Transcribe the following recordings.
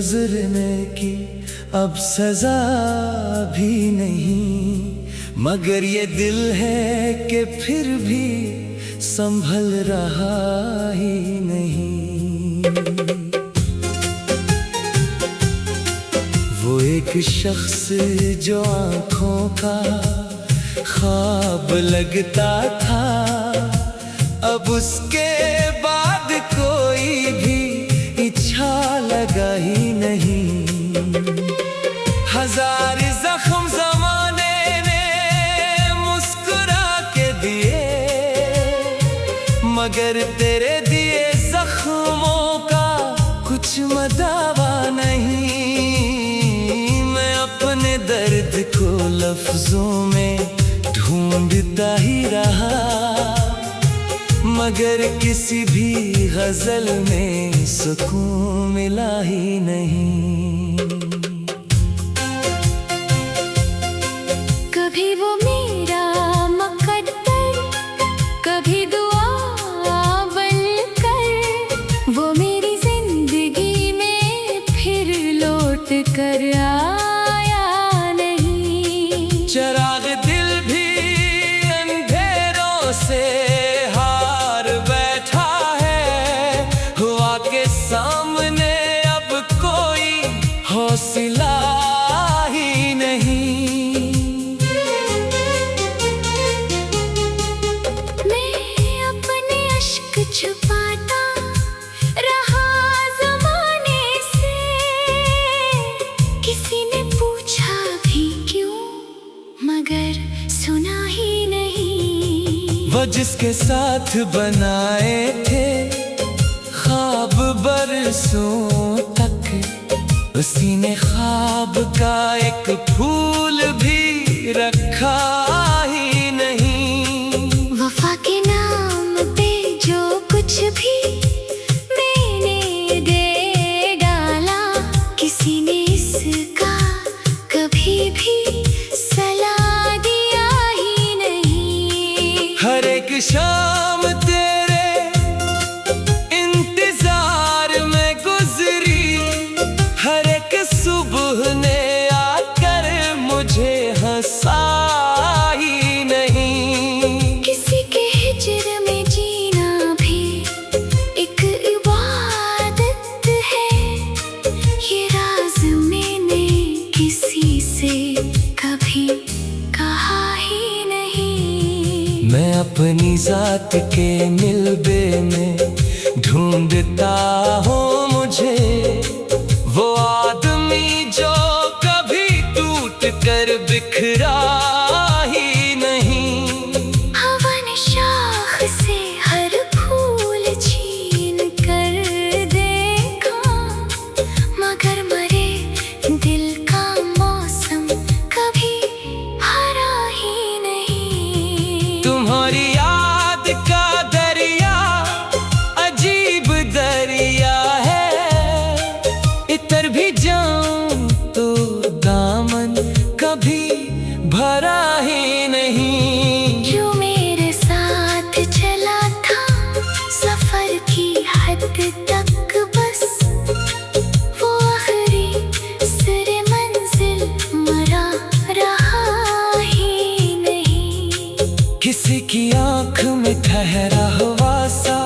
गुजरने की अब सजा भी नहीं, मगर ये दिल है कि फिर भी संभल रहा ही नहीं। वो एक शख्स जो आँखों का ख्वाब लगता था, अब उसके बाद कोई भी इच्छा लगा ही नहीं। हजार जख्म ज़माने ने मुस्कुरा के दिए, मगर तेरे दिए जख्मों का कुछ मदावा नहीं। मैं अपने दर्द को लफ्जों में ढूंढता ही रहा, मगर किसी भी गजल में सुकून मिला ही नहीं। कभी वो मेरा मुकद्दर, कभी दुआ बनकर, वो मेरी जिंदगी में फिर लौट कर आया नहीं। चिराग दिल भी अंधेरों से सामने अब कोई हौसला ही नहीं। मैं अपने अश्क छुपाता रहा ज़माने से, किसी ने पूछा भी क्यों, मगर सुना ही नहीं। वो जिसके साथ बनाए थे ख्वाब बरसों तक, उसी ने ख्वाब का एक फूल भी रखा ही नहीं। वफा के नाम पे जो कुछ भी मैंने दे डाला, किसी ने इसका कभी भी सलाह दिया ही नहीं। हर एक शाम तेरे सुबह ने आकर मुझे हंसा ही नहीं। किसी के हिज्र में जीना भी एक इबादत है, ये राज मैंने किसी से कभी कहा ही नहीं। मैं अपनी जात के मिलबे में ढूंढता हूँ मुझे, वो आदमी जो कभी टूट कर बिखरा ही नहीं। हवा ने शाख से हर फूल छीन कर देखा, मगर मरे दिल का मौसम कभी हरा ही नहीं। तुम्हारी याद का दरिया अजीब दरिया है, इतर भी जाऊं तो दामन कभी भरा ही नहीं। जो मेरे साथ चला था सफर की हद तक, बस वो आखिरी सिरे मंजिल मरा रहा ही नहीं। किसी की आंख में ठहरा हुआ सा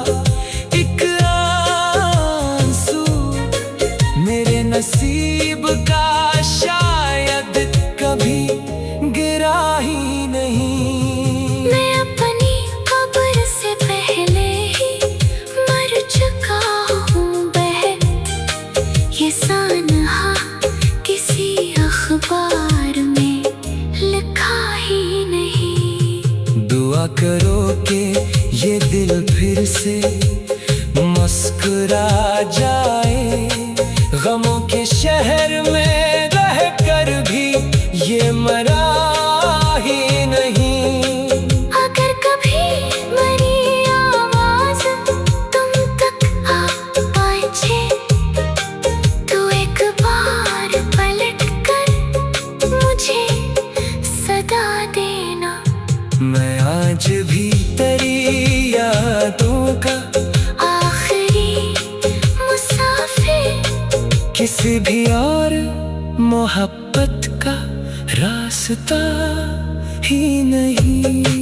एक नसीब का शायद कभी गिरा ही नहीं। मैं अपनी कब्र से पहले ही मर चुका हूँ बहन, ये सानहा किसी अखबार में लिखा ही नहीं। दुआ करो कि ये दिल फिर से मुस्कुरा जाए, गमों के शहर में रह कर भी ये मरा ही नहीं। अगर कभी मेरी आवाज तुम तक आ पहुंचे, तो एक बार पलट कर मुझे सदा देना। मैं आज भी तेरी यादों का आखिरी मुसाफिर किसी भी और मोहब्बत का रास्ता ही नहीं।